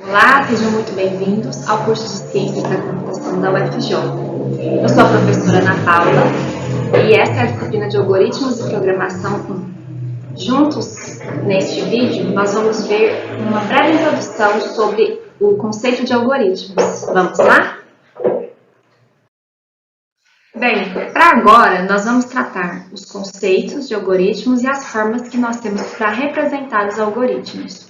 Olá, sejam muito bem-vindos ao curso de Ciências da Computação da UFJ. Eu sou a professora Ana Paula e essa é a disciplina de Algoritmos e Programação 1. Juntos, neste vídeo, nós vamos ver uma breve introdução sobre o conceito de algoritmos. Vamos lá? Bem, para agora, nós vamos tratar os conceitos de algoritmos e as formas que nós temos para representar os algoritmos.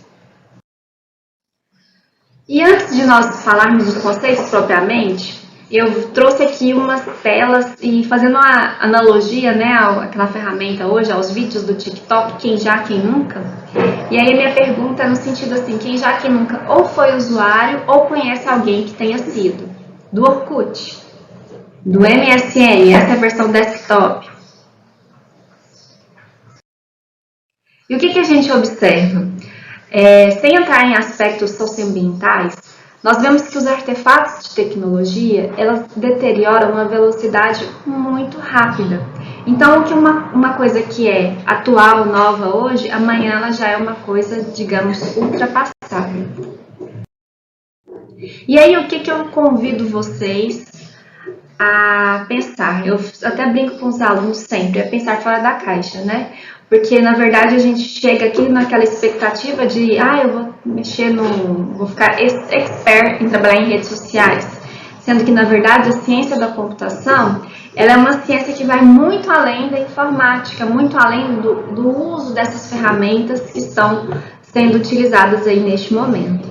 E antes de nós falarmos dos conceitos propriamente, eu trouxe aqui umas telas e fazendo uma analogia, né, àquela ferramenta hoje, aos vídeos do TikTok, quem já, quem nunca. E aí a minha pergunta é no sentido assim, quem já, quem nunca ou foi usuário ou conhece alguém que tenha sido do Orkut, do MSN, essa é a versão desktop. E o que a gente observa? Sem entrar em aspectos socioambientais, nós vemos que os artefatos de tecnologia, elas deterioram uma velocidade muito rápida. Então, o que uma coisa que é atual, nova hoje, amanhã ela já é uma coisa, digamos, ultrapassada. E aí, o que eu convido vocês a pensar? Eu até brinco com os alunos sempre, pensar fora da caixa, né? Porque, na verdade, a gente chega aqui naquela expectativa de eu vou mexer vou ficar expert em trabalhar em redes sociais. Sendo que, na verdade, a ciência da computação, ela é uma ciência que vai muito além da informática, muito além do uso dessas ferramentas que estão sendo utilizadas aí neste momento.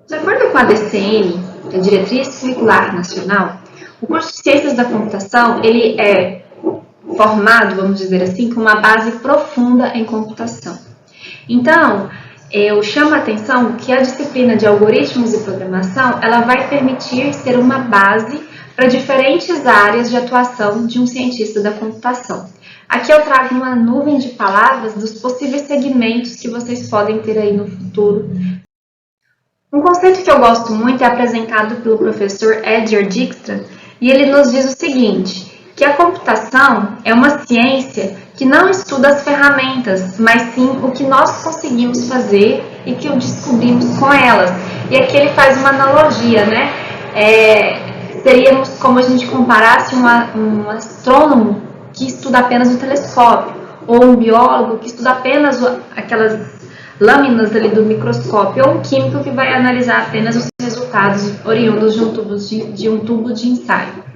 De acordo com a DCN, a Diretriz Curricular Nacional, o curso de Ciências da Computação, ele é formado, vamos dizer assim, com uma base profunda em computação. Então, eu chamo a atenção que a disciplina de algoritmos e programação, ela vai permitir ser uma base para diferentes áreas de atuação de um cientista da computação. Aqui eu trago uma nuvem de palavras dos possíveis segmentos que vocês podem ter aí no futuro. Um conceito que eu gosto muito é apresentado pelo professor Edgar Dijkstra, e ele nos diz o seguinte, que a computação é uma ciência que não estuda as ferramentas, mas sim o que nós conseguimos fazer e que descobrimos com elas. E aqui ele faz uma analogia, né? Seríamos como a gente comparasse um astrônomo que estuda apenas o telescópio, ou um biólogo que estuda apenas aquelas lâminas ali do microscópio, ou um químico que vai analisar apenas os resultados oriundos de um tubo de ensaio.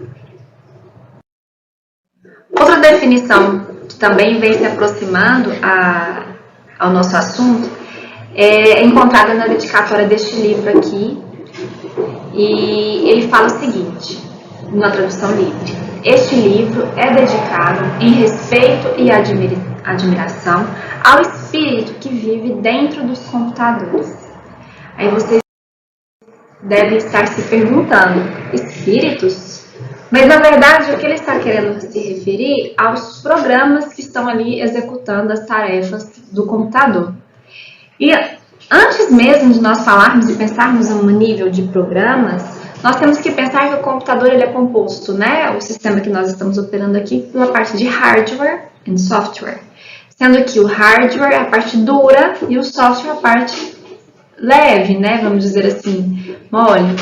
Outra definição que também vem se aproximando ao nosso assunto é encontrada na dedicatória deste livro aqui, e ele fala o seguinte, na tradução livre: este livro é dedicado em respeito e admiração ao espírito que vive dentro dos computadores. Aí vocês devem estar se perguntando, espíritos? Mas, na verdade, o que ele está querendo se referir aos programas que estão ali executando as tarefas do computador. E antes mesmo de nós falarmos e pensarmos no nível de programas, nós temos que pensar que o computador ele é composto, né? O sistema que nós estamos operando aqui, pela parte de hardware e software. Sendo que o hardware é a parte dura e o software é a parte leve, né? Vamos dizer assim, mole.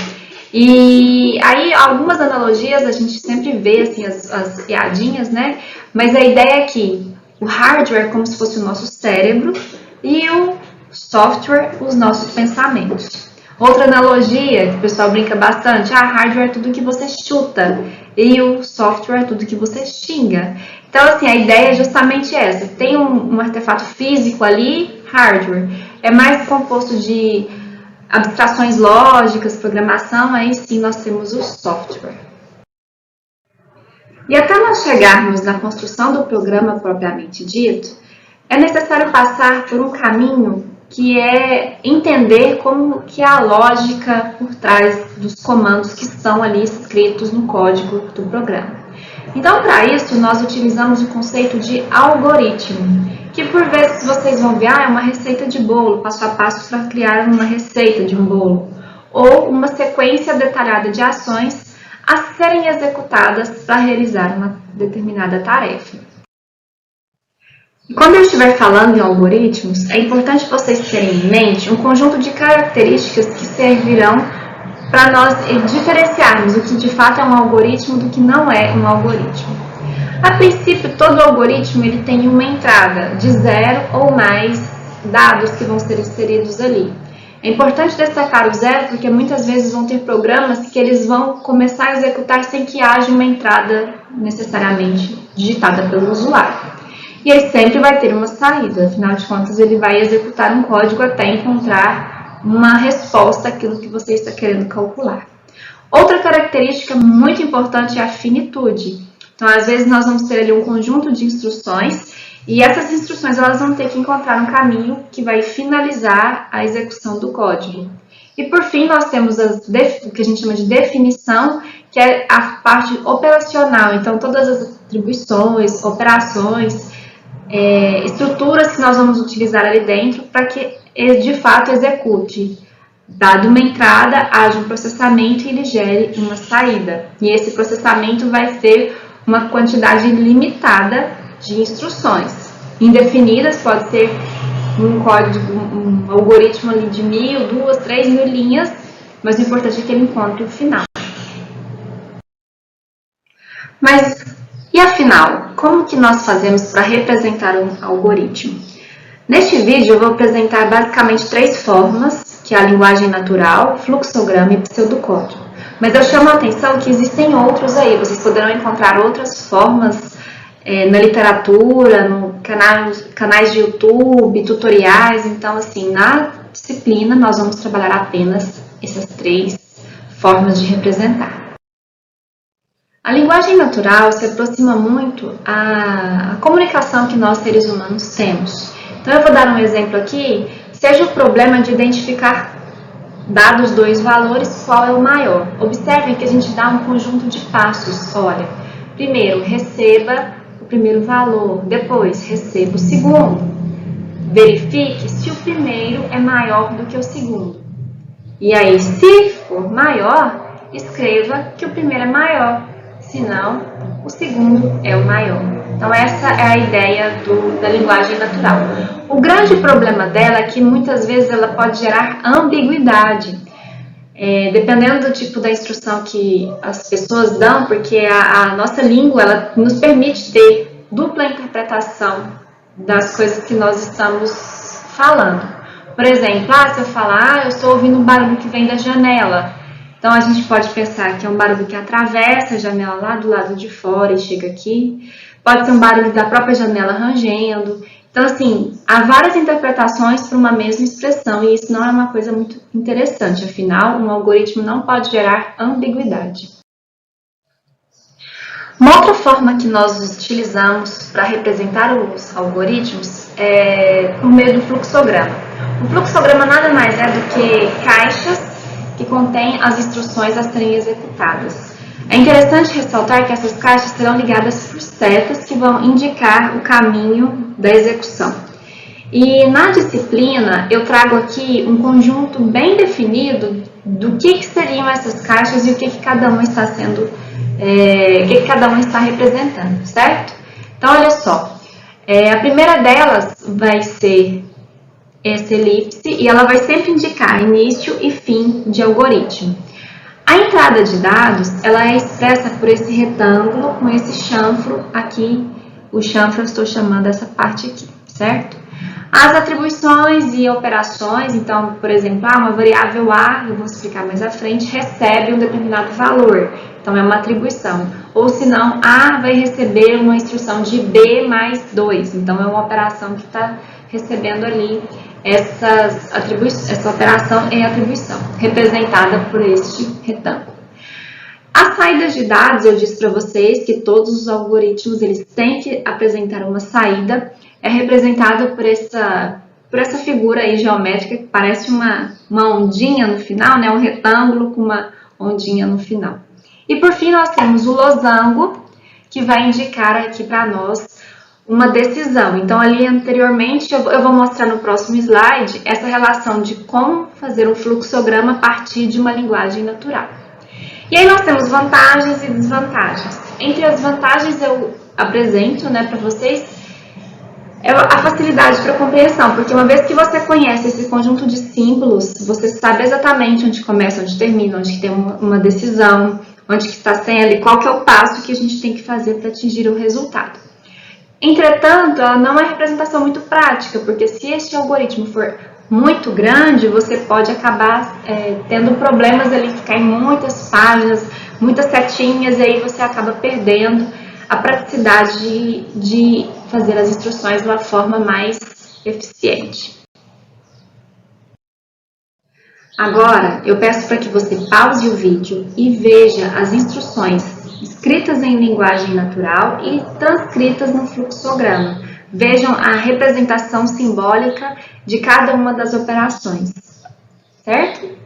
E aí, algumas analogias a gente sempre vê, assim, as piadinhas, né? Mas a ideia é que o hardware é como se fosse o nosso cérebro e o software, os nossos pensamentos. Outra analogia, que o pessoal brinca bastante, hardware é tudo que você chuta e o software é tudo que você xinga. Então, assim, a ideia é justamente essa. Tem um artefato físico ali, hardware, é mais composto de abstrações lógicas, programação, aí sim nós temos o software. E até nós chegarmos na construção do programa propriamente dito, é necessário passar por um caminho que é entender como que é a lógica por trás dos comandos que estão ali escritos no código do programa. Então, para isso, nós utilizamos o conceito de algoritmo, que por vezes vocês vão ver, é uma receita de bolo, passo a passo para criar uma receita de um bolo, ou uma sequência detalhada de ações a serem executadas para realizar uma determinada tarefa. E quando eu estiver falando em algoritmos, é importante vocês terem em mente um conjunto de características que servirão para nós diferenciarmos o que de fato é um algoritmo do que não é um algoritmo. A princípio, todo algoritmo ele tem uma entrada de 0 ou mais dados que vão ser inseridos ali. É importante destacar o 0 porque muitas vezes vão ter programas que eles vão começar a executar sem que haja uma entrada necessariamente digitada pelo usuário. E ele sempre vai ter uma saída, afinal de contas ele vai executar um código até encontrar uma resposta àquilo que você está querendo calcular. Outra característica muito importante é a finitude. Então, às vezes nós vamos ter ali um conjunto de instruções e essas instruções elas vão ter que encontrar um caminho que vai finalizar a execução do código. E por fim, nós temos o que a gente chama de definição, que é a parte operacional. Então, todas as atribuições, operações, estruturas que nós vamos utilizar ali dentro para que ele de fato execute. Dado uma entrada, haja um processamento e ele gere uma saída. E esse processamento vai ser uma quantidade limitada de instruções. Indefinidas, pode ser um código, um algoritmo ali de 1.000, 2.000, 3.000 linhas, mas o importante é que ele encontre o final. Mas, e afinal, como que nós fazemos para representar um algoritmo? Neste vídeo eu vou apresentar basicamente 3 formas, que é a linguagem natural, fluxograma e pseudocódigo. Mas eu chamo a atenção que existem outros aí, vocês poderão encontrar outras formas na literatura, no canais de YouTube, tutoriais. Então, assim, na disciplina nós vamos trabalhar apenas essas 3 formas de representar. A linguagem natural se aproxima muito à comunicação que nós seres humanos temos. Então, eu vou dar um exemplo aqui, seja o problema de identificar, dados 2 valores, qual é o maior. Observem que a gente dá um conjunto de passos. Olha, primeiro, receba o primeiro valor, depois, receba o segundo. Verifique se o primeiro é maior do que o segundo. E aí, se for maior, escreva que o primeiro é maior, senão o segundo é o maior. Então, essa é a ideia da linguagem natural. O grande problema dela é que muitas vezes ela pode gerar ambiguidade, dependendo do tipo da instrução que as pessoas dão, porque a nossa língua ela nos permite ter dupla interpretação das coisas que nós estamos falando. Por exemplo, se eu falar, eu estou ouvindo um barulho que vem da janela. Então, a gente pode pensar que é um barulho que atravessa a janela lá do lado de fora e chega aqui. Pode ser um barulho da própria janela rangendo. Então, assim, há várias interpretações para uma mesma expressão e isso não é uma coisa muito interessante. Afinal, um algoritmo não pode gerar ambiguidade. Uma outra forma que nós utilizamos para representar os algoritmos é por meio do fluxograma. O fluxograma nada mais é do que caixas que contêm as instruções a serem executadas. É interessante ressaltar que essas caixas serão ligadas por setas que vão indicar o caminho da execução. E na disciplina eu trago aqui um conjunto bem definido do que seriam essas caixas e o que cada uma está sendo, o que cada uma está representando, certo? Então olha só, a primeira delas vai ser essa elipse e ela vai sempre indicar início e fim de algoritmo. A entrada de dados, ela é expressa por esse retângulo com esse chanfro aqui. O chanfro eu estou chamando essa parte aqui, certo? As atribuições e operações, então, por exemplo, uma variável A, eu vou explicar mais à frente, recebe um determinado valor. Então, é uma atribuição. Ou se não, A vai receber uma instrução de B mais 2. Então, é uma operação que está recebendo ali essa operação em atribuição, representada por este retângulo. As saídas de dados, eu disse para vocês que todos os algoritmos eles têm que apresentar uma saída, é representada por essa figura aí geométrica que parece uma ondinha no final, né? Um retângulo com uma ondinha no final. E por fim nós temos o losango, que vai indicar aqui para nós uma decisão. Então, ali anteriormente, eu vou mostrar no próximo slide essa relação de como fazer um fluxograma a partir de uma linguagem natural. E aí nós temos vantagens e desvantagens. Entre as vantagens eu apresento para vocês é a facilidade para compreensão, porque uma vez que você conhece esse conjunto de símbolos, você sabe exatamente onde começa, onde termina, onde tem uma decisão, onde que está sem ali, qual que é o passo que a gente tem que fazer para atingir o resultado. Entretanto, ela não é uma representação muito prática, porque se este algoritmo for muito grande, você pode acabar tendo problemas ali, ficar em muitas páginas, muitas setinhas, e aí você acaba perdendo a praticidade de fazer as instruções de uma forma mais eficiente. Agora, eu peço para que você pause o vídeo e veja as instruções escritas em linguagem natural e transcritas no fluxograma. Vejam a representação simbólica de cada uma das operações, certo?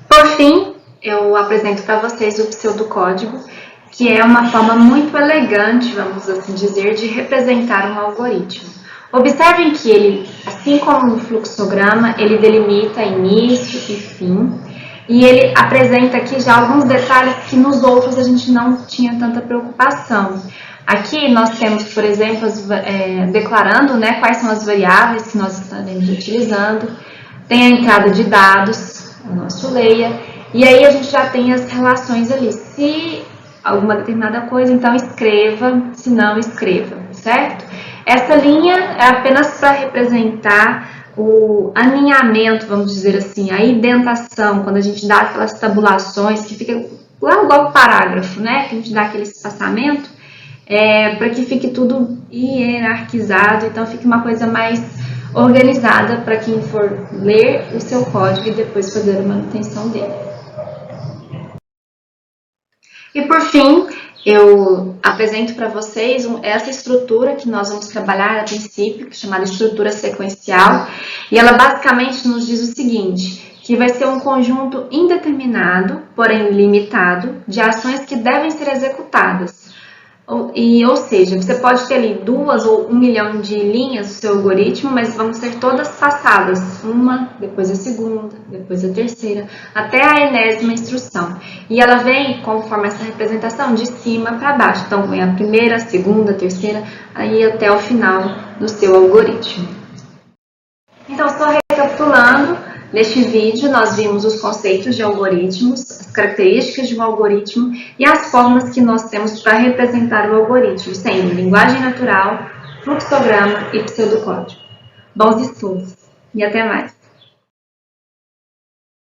Por fim, eu apresento para vocês o pseudocódigo, que é uma forma muito elegante, vamos assim dizer, de representar um algoritmo. Observem que ele, assim como no fluxograma, ele delimita início e fim, e ele apresenta aqui já alguns detalhes que nos outros a gente não tinha tanta preocupação. Aqui nós temos, por exemplo, declarando, né, quais são as variáveis que nós estaremos utilizando, tem a entrada de dados, o nosso layer, e aí a gente já tem as relações ali. Se alguma determinada coisa, então escreva, se não, escreva, certo? Essa linha é apenas para representar o alinhamento, vamos dizer assim, a indentação, quando a gente dá aquelas tabulações, que fica lá igual o parágrafo, né? Que a gente dá aquele espaçamento, para que fique tudo hierarquizado, então fique uma coisa mais organizada para quem for ler o seu código e depois fazer a manutenção dele. E por fim, eu apresento para vocês essa estrutura que nós vamos trabalhar a princípio, que é chamada estrutura sequencial, e ela basicamente nos diz o seguinte, que vai ser um conjunto indeterminado, porém limitado, de ações que devem ser executadas. Ou seja, você pode ter ali 2 ou 1 milhão de linhas do seu algoritmo, mas vão ser todas passadas, uma, depois a segunda, depois a terceira, até a enésima instrução. E ela vem conforme essa representação de cima para baixo, então vem a primeira, a segunda, a terceira, aí até o final do seu algoritmo. Então, só recapitulando, neste vídeo nós vimos os conceitos de algoritmos, as características de um algoritmo e as formas que nós temos para representar o algoritmo, sendo linguagem natural, fluxograma e pseudocódigo. Bons estudos e até mais!